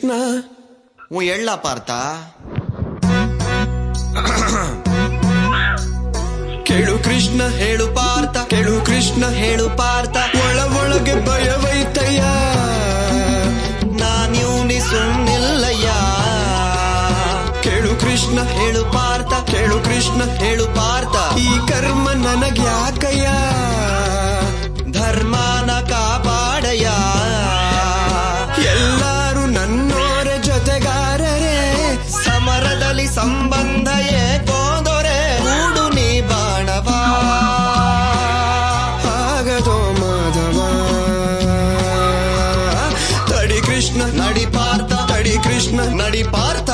ಕೃಷ್ಣ. ಎಳ್ಳ ಪಾರ್ಥ. ಕೇಳು ಕೃಷ್ಣ ಹೇಳು ಪಾರ್ಥ, ಕೇಳು ಕೃಷ್ಣ ಹೇಳು ಪಾರ್ಥ. ಒಳಗೆ ಭಯವೈತಯ್ಯ, ನಾನ್ಯೂನಿ ಸುಮ್ನಿಲ್ಲಯ್ಯ. ಕೇಳು ಕೃಷ್ಣ ಹೇಳು ಪಾರ್ಥ, ಕೇಳು ಕೃಷ್ಣ ಹೇಳು ಪಾರ್ಥ. ಈ ಕರ್ಮ ನನಗ್ಯಾಕಯ್ಯ, ಧರ್ಮನ ಕಾಪಾಡಯ್ಯ. ಎಲ್ಲಾರು ನನ್ನೋರ ಜೊತೆಗಾರರೇ, ಸಮರದಲ್ಲಿ ಸಂಬಂಧ ಏಕೋದೊರೆ. ಕೂಡು ನೀ ಬಾಣವ, ಆಗದೋ ಮಾಧವ. ತಡಿ ಕೃಷ್ಣ ನಡಿ ಪಾರ್ಥ, ತಡಿ ಕೃಷ್ಣ ನಡಿ ಪಾರ್ಥ.